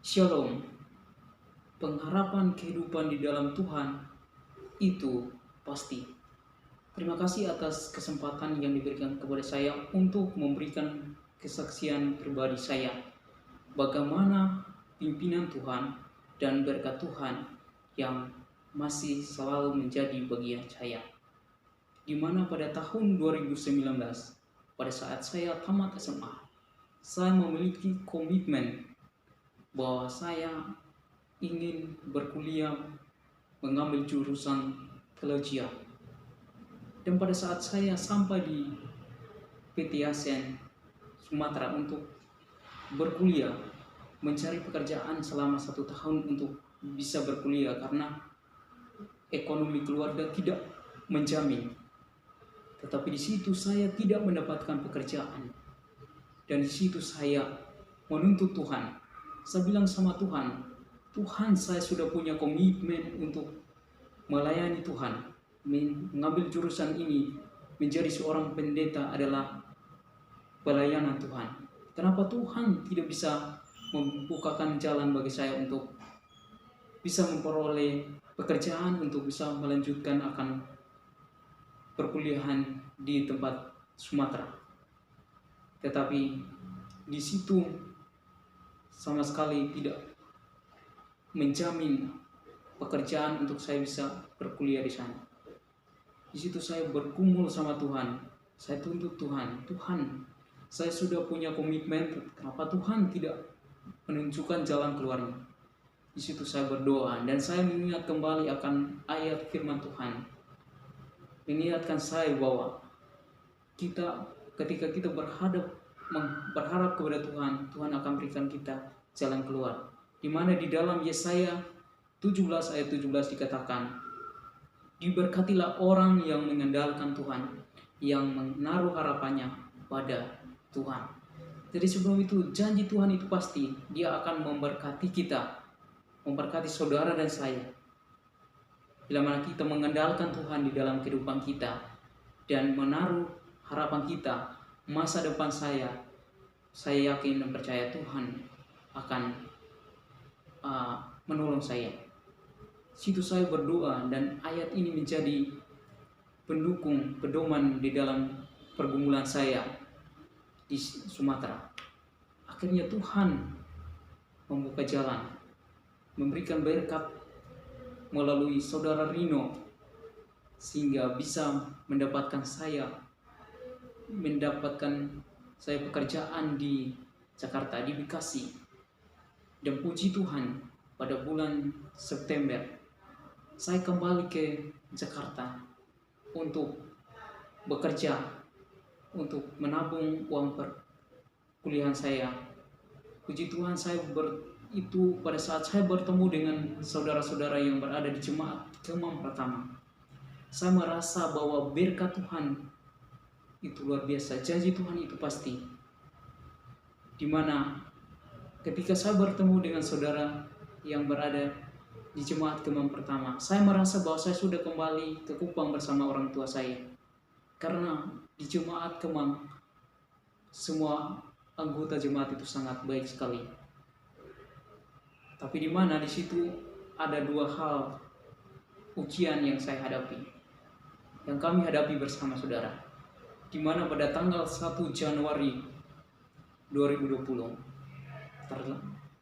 Shalom, pengharapan kehidupan di dalam Tuhan itu pasti. Terima kasih atas kesempatan yang diberikan kepada saya untuk memberikan kesaksian pribadi saya. Bagaimana pimpinan Tuhan dan berkat Tuhan yang masih selalu menjadi bagian saya. Di mana pada tahun 2019, pada saat saya tamat SMA, saya memiliki komitmen bahwa saya ingin berkuliah mengambil jurusan teologi. Dan pada saat saya sampai di PT ASEAN Sumatera untuk berkuliah, mencari pekerjaan selama 1 tahun untuk bisa berkuliah karena ekonomi keluarga tidak menjamin. Tetapi di situ saya tidak mendapatkan pekerjaan. Dan di situ saya menuntut Tuhan. Saya bilang sama Tuhan, Tuhan, saya sudah punya komitmen untuk melayani Tuhan. Mengambil jurusan ini, menjadi seorang pendeta adalah pelayanan Tuhan. Kenapa Tuhan tidak bisa membukakan jalan bagi saya untuk bisa memperoleh pekerjaan, untuk bisa melanjutkan akan perkuliahan di tempat Sumatera. Tetapi di situ sama sekali tidak menjamin pekerjaan untuk saya bisa berkuliah di sana. Di situ saya bergumul sama Tuhan. Saya tuntut Tuhan, Tuhan, saya sudah punya komitmen, kenapa Tuhan tidak menunjukkan jalan keluarnya? Di situ saya berdoa dan saya mengingat kembali akan ayat firman Tuhan. Mengingatkan saya bahwa ketika kita berharap kepada Tuhan, Tuhan akan berikan kita jalan keluar. Di mana di dalam Yesaya 17 ayat 17 dikatakan, diberkatilah orang yang mengandalkan Tuhan, yang menaruh harapannya pada Tuhan. Jadi sebelum itu, janji Tuhan itu pasti, Dia akan memberkati kita, memberkati saudara dan saya. Bila mana kita mengandalkan Tuhan di dalam kehidupan kita, dan menaruh harapan kita, masa depan saya yakin dan percaya Tuhan akan menolong saya. Situ saya berdoa dan ayat ini menjadi pendukung, pedoman di dalam pergumulan saya di Sumatera. Akhirnya Tuhan membuka jalan, memberikan berkat melalui saudara Rino, sehingga bisa mendapatkan saya pekerjaan di Jakarta, di Bekasi. Dan puji Tuhan, pada bulan September saya kembali ke Jakarta untuk bekerja, untuk menabung uang perkuliahan saya. Puji Tuhan, pada saat saya bertemu dengan saudara-saudara yang berada di jemaat Kemang Pratama, saya merasa bahwa berkat Tuhan itu luar biasa, janji Tuhan itu pasti. Dimana ketika saya bertemu dengan saudara yang berada di jemaat Kemang pertama, saya merasa bahwa saya sudah kembali ke Kupang bersama orang tua saya. Karena di jemaat Kemang, semua anggota jemaat itu sangat baik sekali. Tapi di mana di situ ada 2 hal ujian yang saya hadapi, yang kami hadapi bersama saudara. Di mana pada tanggal 1 Januari 2020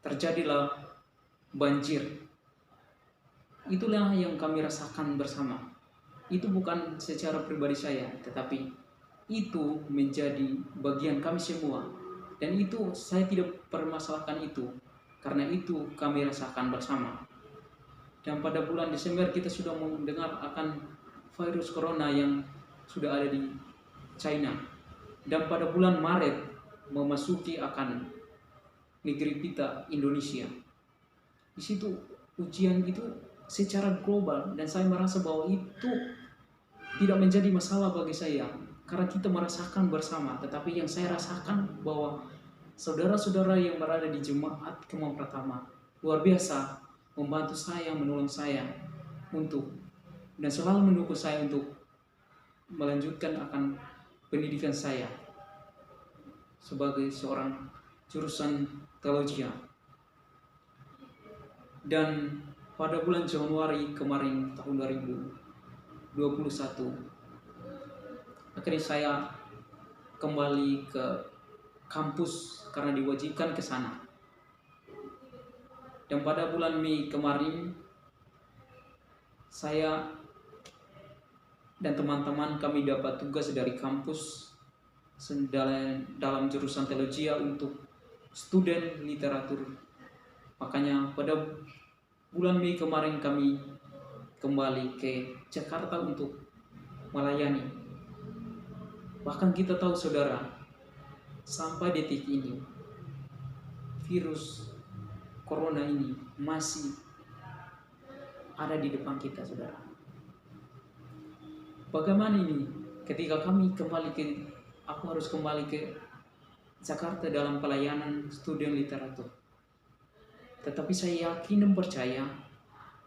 terjadilah banjir. Itulah yang kami rasakan bersama. Itu bukan secara pribadi saya, tetapi itu menjadi bagian kami semua. Dan itu saya tidak permasalahkan itu, karena itu kami rasakan bersama. Dan pada bulan Desember kita sudah mendengar akan virus corona yang sudah ada di China. Dan pada bulan Maret memasuki akan negeri kita Indonesia. Di situ ujian itu secara global, dan saya merasa bahwa itu tidak menjadi masalah bagi saya karena kita merasakan bersama. Tetapi yang saya rasakan bahwa saudara-saudara yang berada di jemaat Kemang Pratama luar biasa membantu saya, menolong saya dan selalu mendukung saya untuk melanjutkan akan pendidikan saya sebagai seorang jurusan teologi. Dan pada bulan Januari kemarin tahun 2021, akhirnya saya kembali ke kampus karena diwajibkan ke sana. Dan pada bulan Mei kemarin, saya dan teman-teman kami dapat tugas dari kampus dalam jurusan teologi untuk student literatur. Makanya pada bulan Mei kemarin kami kembali ke Jakarta untuk melayani. Bahkan kita tahu saudara, sampai detik ini virus corona ini masih ada di depan kita saudara. Bagaimana ini ketika aku harus kembali ke Jakarta dalam pelayanan student literatur. Tetapi saya yakin dan percaya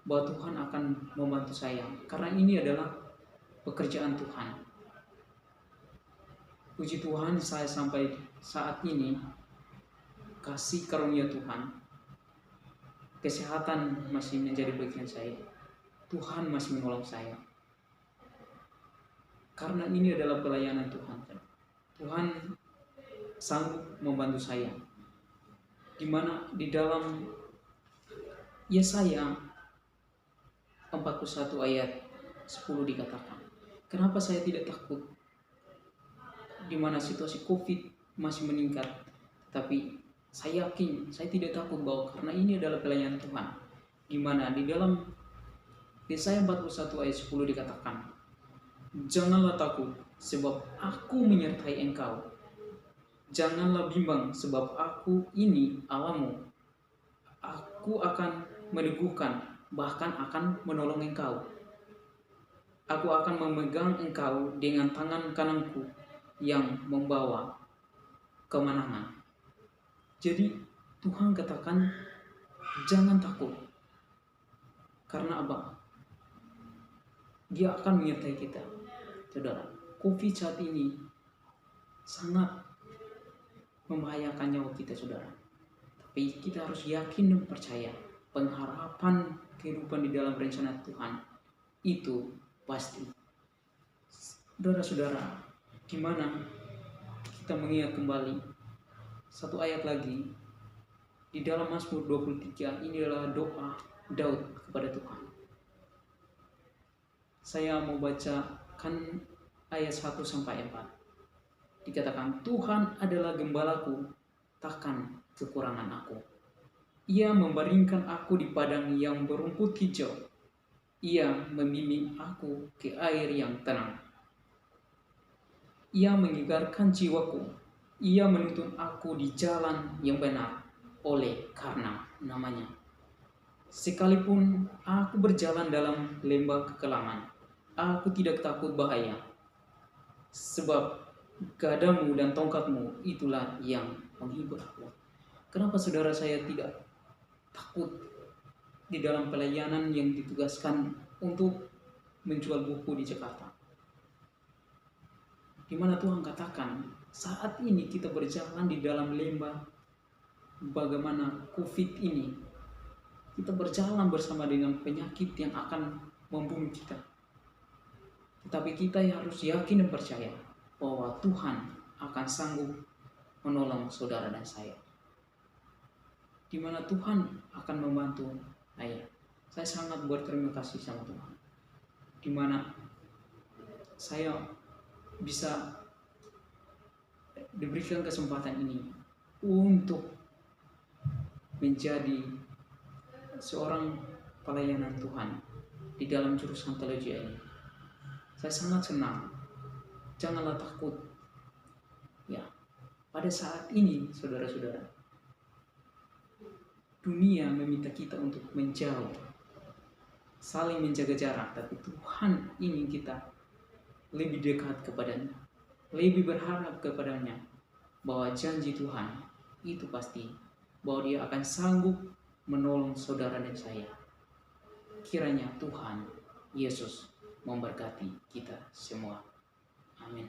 bahwa Tuhan akan membantu saya, karena ini adalah pekerjaan Tuhan. Puji Tuhan, saya sampai saat ini kasih karunia Tuhan, kesehatan masih menjadi bagian saya. Tuhan masih menolong saya. Karena ini adalah pelayanan Tuhan. Tuhan sanggup membantu saya. Di mana di dalam Yesaya 41 ayat 10 dikatakan, kenapa saya tidak takut? Di mana situasi COVID masih meningkat, tapi saya yakin, saya tidak takut bahwa karena ini adalah pelayanan Tuhan. Di mana di dalam Yesaya 41 ayat 10 dikatakan, janganlah takut, sebab aku menyertai engkau. Janganlah bimbang, sebab aku ini Allahmu. Aku akan meneguhkan, bahkan akan menolong engkau. Aku akan memegang engkau dengan tangan kananku yang membawa kemenangan. Jadi Tuhan katakan, jangan takut. Karena apa? Dia akan menyertai kita. Saudara, COVID saat ini sangat membahayakan nyawa kita saudara. Tapi kita harus yakin dan percaya pengharapan kehidupan di dalam rencana Tuhan itu pasti. Saudara-saudara, gimana kita mengingat kembali satu ayat lagi di dalam Mazmur 23, ini adalah doa Daud kepada Tuhan. Saya mau bacakan ayat 1 sampai 4. Dikatakan, Tuhan adalah gembalaku, takkan kekurangan aku. Ia membaringkan aku di padang yang berumput hijau. Ia membimbing aku ke air yang tenang. Ia menyegarkan jiwaku. Ia menuntun aku di jalan yang benar oleh karena namanya. Sekalipun aku berjalan dalam lembah kekelaman, aku tidak takut bahaya. Sebab gadamu dan tongkatmu itulah yang menghibur aku. Kenapa saudara saya tidak takut di dalam pelayanan yang ditugaskan untuk menjual buku di Jakarta? Di mana Tuhan katakan, saat ini kita berjalan di dalam lembah bagaimana COVID ini, kita berjalan bersama dengan penyakit yang akan membunuh kita. Tetapi kita harus yakin dan percaya bahwa Tuhan akan sanggup menolong saudara dan saya. Di mana Tuhan akan membantu saya. Saya sangat berterima kasih sama Tuhan. Di mana saya bisa diberikan kesempatan ini untuk menjadi seorang pelayanan Tuhan di dalam jurusan teologi ini. Saya sangat senang. Janganlah takut. Ya, pada saat ini, saudara-saudara, dunia meminta kita untuk menjauh, saling menjaga jarak, tapi Tuhan ingin kita lebih dekat kepadanya, lebih berharap kepadanya, bahwa janji Tuhan itu pasti, bahwa Dia akan sanggup menolong saudara dan saya. Kiranya Tuhan Yesus memberkati kita semua. Amin.